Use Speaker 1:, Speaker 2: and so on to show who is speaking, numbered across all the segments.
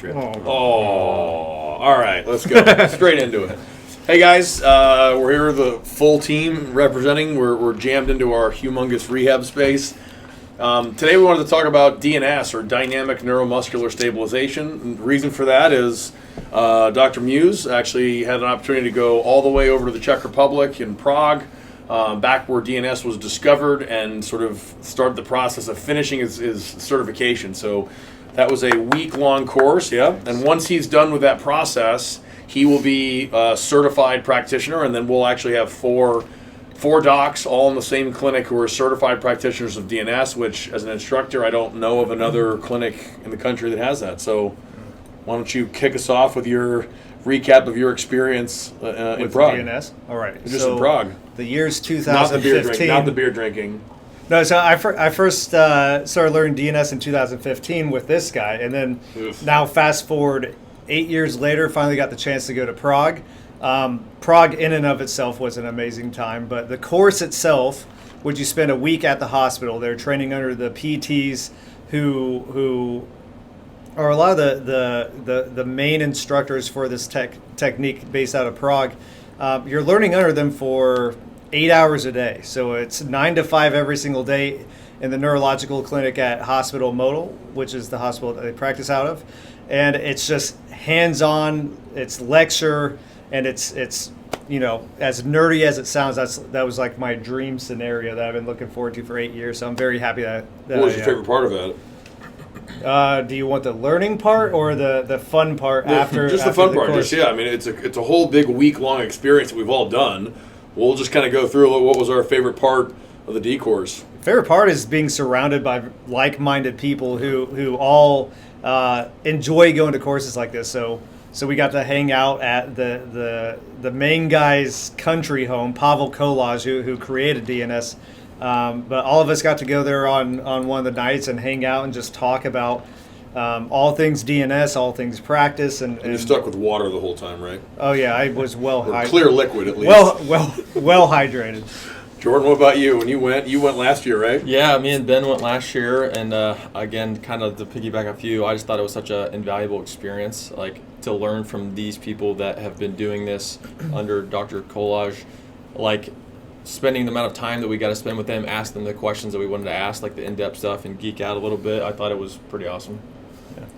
Speaker 1: Oh, all right, let's go straight into it. Hey guys, we're here with the full team representing. We're jammed into our humongous rehab space. Today we wanted to talk about DNS, or Dynamic Neuromuscular Stabilization. And the reason for that is Dr. Muse actually had an opportunity to go all the way over to the Czech Republic in Prague, back where DNS was discovered, and sort of started the process of finishing his certification. So that was a week-long course, yeah. And once he's done with that process, he will be a certified practitioner, and then we'll actually have four docs all in the same clinic who are certified practitioners of DNS, which, as an instructor, I don't know of another clinic in the country that has that. So why don't you kick us off with your recap of your experience in Prague?
Speaker 2: DNS? All right.
Speaker 1: Just in Prague.
Speaker 2: The year's 2015.
Speaker 1: Not the beer drinking.
Speaker 2: No, so I first started learning DNS in 2015 with this guy, and then now fast forward 8 years later, finally got the chance to go to Prague. Prague in and of itself was an amazing time, but the course itself, which you spend a week at the hospital, they're training under the PTs who are a lot of the main instructors for this technique based out of Prague. You're learning under them for 8 hours a day. So it's 9 to 5 every single day in the neurological clinic at Hospital Model, which is the hospital that they practice out of. And it's just hands-on, it's lecture, and it's as nerdy as it sounds, that was like my dream scenario that I've been looking forward to for 8 years. So I'm very happy that
Speaker 1: what was your favorite part of that?
Speaker 2: Do you want the learning part or the fun part after?
Speaker 1: Just the fun part. Just, yeah, I mean, it's a whole big week-long experience that we've all done. We'll just kind of go through what was our favorite part of the D course.
Speaker 2: Favorite part is being surrounded by like-minded people who all enjoy going to courses like this. So we got to hang out at the main guy's country home, Pavel Kolaj, who created DNS. But all of us got to go there on one of the nights and hang out and just talk about all things DNS, all things practice, and
Speaker 1: you're stuck with water the whole time, right?
Speaker 2: Oh yeah, I was well hydrated.
Speaker 1: Clear liquid at least.
Speaker 2: Well hydrated.
Speaker 1: Jordan, what about you? When you went last year, right?
Speaker 3: Yeah, me and Ben went last year, and again, kind of to piggyback off you, I just thought it was such an invaluable experience, like to learn from these people that have been doing this under Dr. Kolaj, like spending the amount of time that we got to spend with them, ask them the questions that we wanted to ask, like the in-depth stuff, and geek out a little bit. I thought it was pretty awesome.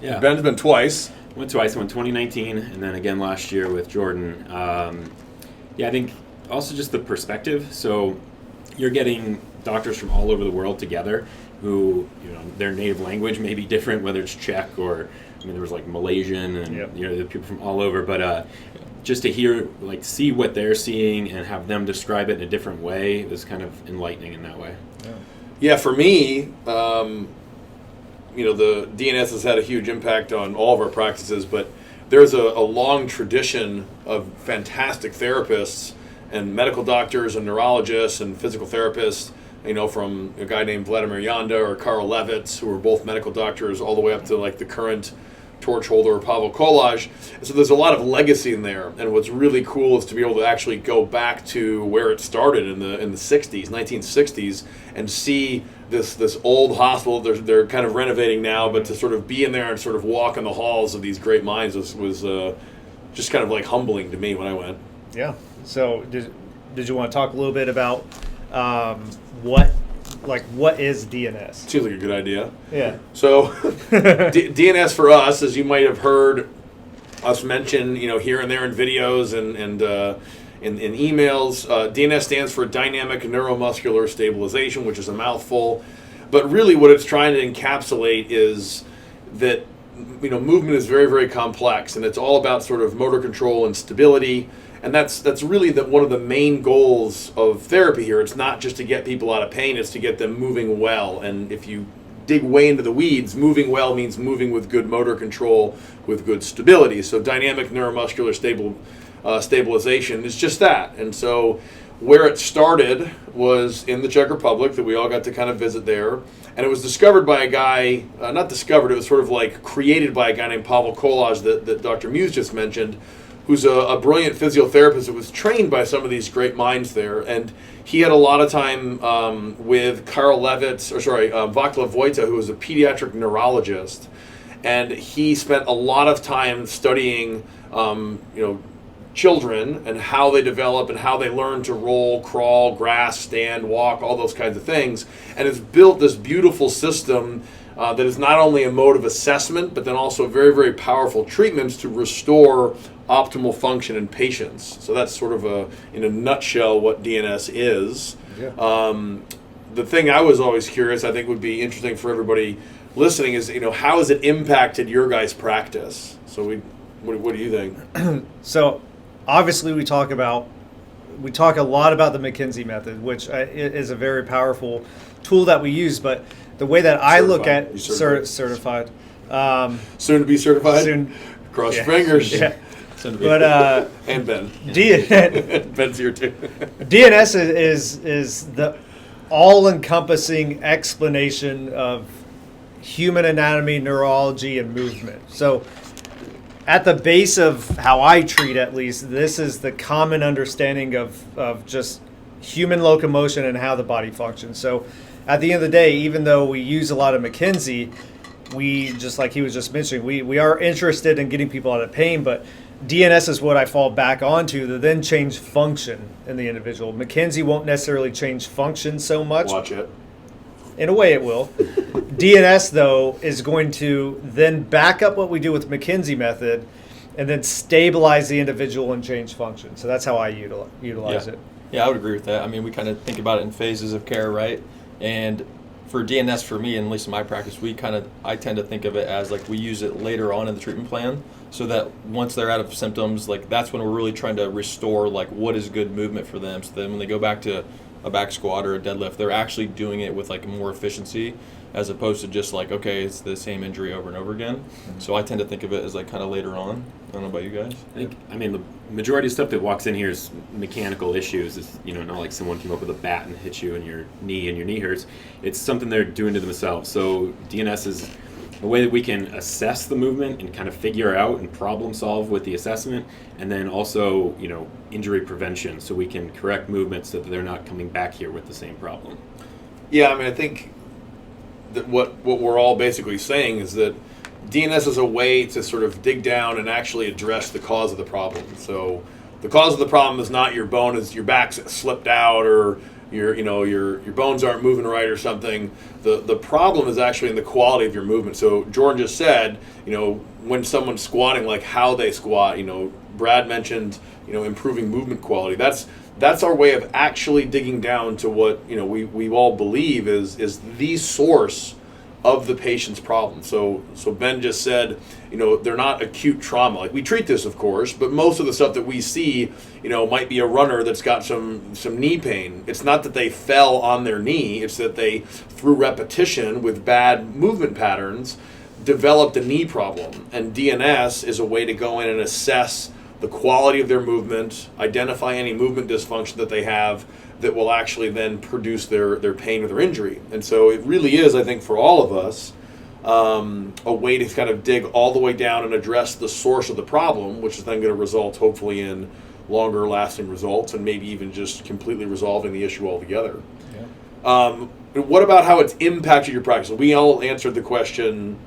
Speaker 1: Yeah. Ben's been twice.
Speaker 4: Went twice. I went 2019 and then again last year with Jordan. I think also just the perspective. So you're getting doctors from all over the world together who, their native language may be different, whether it's Czech or, there was like Malaysian and, the people from all over. But just to hear, see what they're seeing and have them describe it in a different way was kind of enlightening in that way.
Speaker 1: Yeah, for me, the DNS has had a huge impact on all of our practices, but there's a long tradition of fantastic therapists and medical doctors and neurologists and physical therapists, from a guy named Vladimir Janda or Karl Levitz, who are both medical doctors, all the way up to the current torch holder Pavel Kolaj. So there's a lot of legacy in there, and what's really cool is to be able to actually go back to where it started in the 60s, 1960s, and see this old hospital. They're kind of renovating now, but to sort of be in there and sort of walk in the halls of these great minds was just kind of humbling to me when I went.
Speaker 2: Yeah. So did you want to talk a little bit about what is DNS?
Speaker 1: Seems like a good idea.
Speaker 2: Yeah.
Speaker 1: So DNS for us, as you might have heard us mention, here and there in videos and in emails, DNS stands for Dynamic Neuromuscular Stabilization, which is a mouthful. But really what it's trying to encapsulate is that, movement is very, very complex, and it's all about sort of motor control and stability. And that's really one of the main goals of therapy here. It's not just to get people out of pain, it's to get them moving well. And if you dig way into the weeds, moving well means moving with good motor control, with good stability. So dynamic neuromuscular stabilization is just that. And so where it started was in the Czech Republic, that we all got to kind of visit there. And it was discovered by a guy, not discovered, it was sort of created by a guy named Pavel Kolaj that Dr. Muse just mentioned, who's a brilliant physiotherapist that was trained by some of these great minds there. And he had a lot of time with Vaclav Vojta, who was a pediatric neurologist. and he spent a lot of time studying, children and how they develop and how they learn to roll, crawl, grasp, stand, walk, all those kinds of things, and has built this beautiful system that is not only a mode of assessment, but then also very, very powerful treatments to restore optimal function in patients. So that's sort of in a nutshell, what DNS is.
Speaker 2: Yeah.
Speaker 1: The thing I was always curious, I think would be interesting for everybody listening, is how has it impacted your guys' practice? So what do you think?
Speaker 2: So obviously we talk a lot about the McKinsey method, which is a very powerful tool that we use, but the way that I look at certified.
Speaker 1: Soon to be certified?
Speaker 2: Soon.
Speaker 1: Cross your fingers.
Speaker 2: Yeah. But
Speaker 1: and Ben. Ben's here too.
Speaker 2: DNS is the all-encompassing explanation of human anatomy, neurology, and movement. So at the base of how I treat, at least, this is the common understanding of just human locomotion and how the body functions. So at the end of the day, even though we use a lot of McKinsey, we, just like he was just mentioning, we are interested in getting people out of pain, but DNS is what I fall back onto to then change function in the individual. McKinsey won't necessarily change function so much.
Speaker 1: Watch it.
Speaker 2: In a way it will. DNS, though, is going to then back up what we do with McKinsey method and then stabilize the individual and change function. So that's how I utilize it.
Speaker 3: Yeah, I would agree with that. I mean, we kind of think about it in phases of care, right? And for DNS, for me, and at least in my practice, I tend to think of it as like we use it later on in the treatment plan, so that once they're out of symptoms, like that's when we're really trying to restore like what is good movement for them. So then when they go back to a back squat or a deadlift, they're actually doing it with like more efficiency, as opposed to just like, okay, it's the same injury over and over again. Mm-hmm. So I tend to think of it as like kind of later on. I don't know about you guys.
Speaker 4: I mean, the majority of stuff that walks in here is mechanical issues. It's, not like someone came up with a bat and hit you in your knee hurts. It's something they're doing to themselves. So DNS is a way that we can assess the movement and kind of figure out and problem solve with the assessment, and then also, injury prevention, so we can correct movements so that they're not coming back here with the same problem.
Speaker 1: Yeah, I mean, I think that what we're all basically saying is that DNS is a way to sort of dig down and actually address the cause of the problem. So the cause of the problem is not your bone, is your back's slipped out, or your bones aren't moving right or something. The problem is actually in the quality of your movement. So Jordan just said, when someone's squatting, like how they squat. Brad mentioned, improving movement quality. That's our way of actually digging down to what we all believe is the source of the patient's problem. So Ben just said, they're not acute trauma. Like, we treat this, of course, but most of the stuff that we see, might be a runner that's got some knee pain. It's not that they fell on their knee. It's that they, through repetition with bad movement patterns, developed a knee problem. And DNS is a way to go in and assess the quality of their movement, identify any movement dysfunction that they have that will actually then produce their pain or their injury. And so it really is, I think, for all of us, a way to kind of dig all the way down and address the source of the problem, which is then going to result hopefully in longer lasting results and maybe even just completely resolving the issue altogether. Yeah. What about how it's impacted your practice? We all answered the question,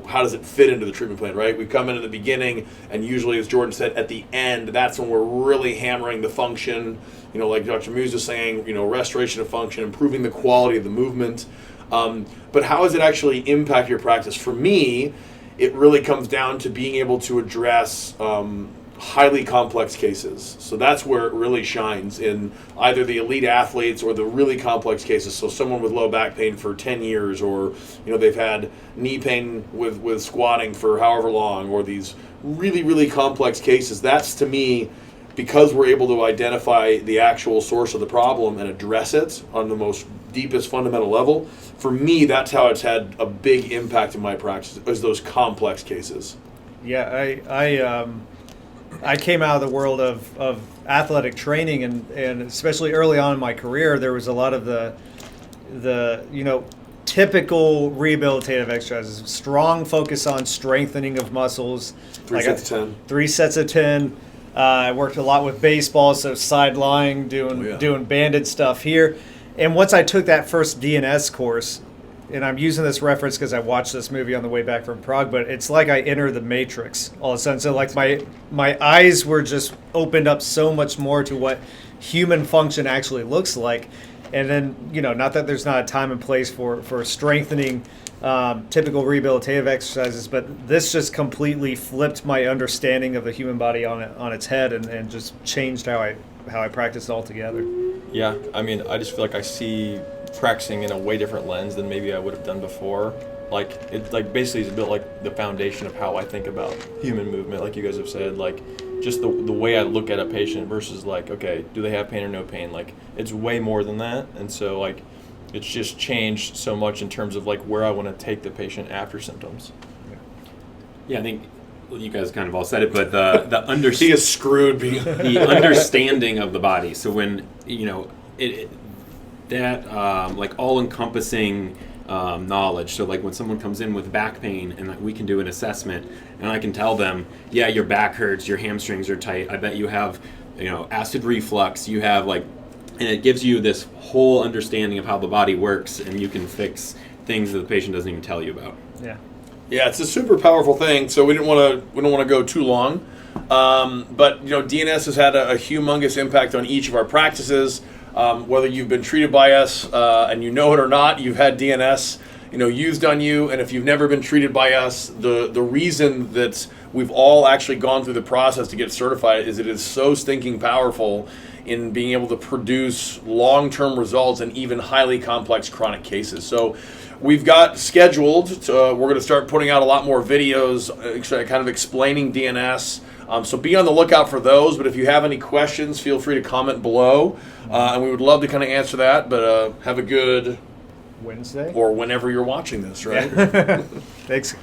Speaker 1: how does it fit into the treatment plan, right? We come in at the beginning, and usually, as Jordan said, at the end, that's when we're really hammering the function, like Dr. Muse was saying, restoration of function, improving the quality of the movement. But how does it actually impact your practice? For me, it really comes down to being able to address highly complex cases. So that's where it really shines, in either the elite athletes or the really complex cases. So someone with low back pain for 10 years, or they've had knee pain with squatting for however long, or these really, really complex cases. That's, to me, because we're able to identify the actual source of the problem and address it on the most deepest fundamental level. For me, that's how it's had a big impact in my practice, is those complex cases.
Speaker 2: Yeah, I came out of the world of athletic training, and especially early on in my career, there was a lot of the typical rehabilitative exercises, strong focus on strengthening of muscles.
Speaker 1: 3 sets of 10.
Speaker 2: 3 sets of 10. I worked a lot with baseball, so side lying, doing banded stuff here. And once I took that first DNS course, and I'm using this reference because I watched this movie on the way back from Prague, but it's like I enter the Matrix all of a sudden. So like my eyes were just opened up so much more to what human function actually looks like. And then, not that there's not a time and place for strengthening typical rehabilitative exercises, but this just completely flipped my understanding of the human body on its head and just changed how I practice altogether.
Speaker 3: Yeah, I mean, I just feel like I see practicing in a way different lens than maybe I would have done before. Like, it basically is built like the foundation of how I think about human movement, like you guys have said, like just the way I look at a patient versus like, okay, do they have pain or no pain? Like, it's way more than that. And so like, it's just changed so much in terms of like where I want to take the patient after symptoms.
Speaker 4: Yeah, I think you guys kind of all said it, but the
Speaker 1: He is screwed.
Speaker 4: the understanding of the body. So when like all-encompassing knowledge. So like when someone comes in with back pain and like we can do an assessment and I can tell them, yeah, your back hurts, your hamstrings are tight. I bet you have, acid reflux. You have like, and it gives you this whole understanding of how the body works, and you can fix things that the patient doesn't even tell you about.
Speaker 2: Yeah.
Speaker 1: Yeah, it's a super powerful thing. So we don't want to go too long, but DNS has had a humongous impact on each of our practices. Whether you've been treated by us and you know it or not, you've had DNS used on you. And if you've never been treated by us, the reason that we've all actually gone through the process to get certified is it is so stinking powerful in being able to produce long-term results in even highly complex chronic cases. So we've got scheduled, we're going to start putting out a lot more videos kind of explaining DNS. So be on the lookout for those. But if you have any questions, feel free to comment below. And we would love to kind of answer that. But have a good
Speaker 2: Wednesday?
Speaker 1: Or whenever you're watching this, right?
Speaker 2: Thanks.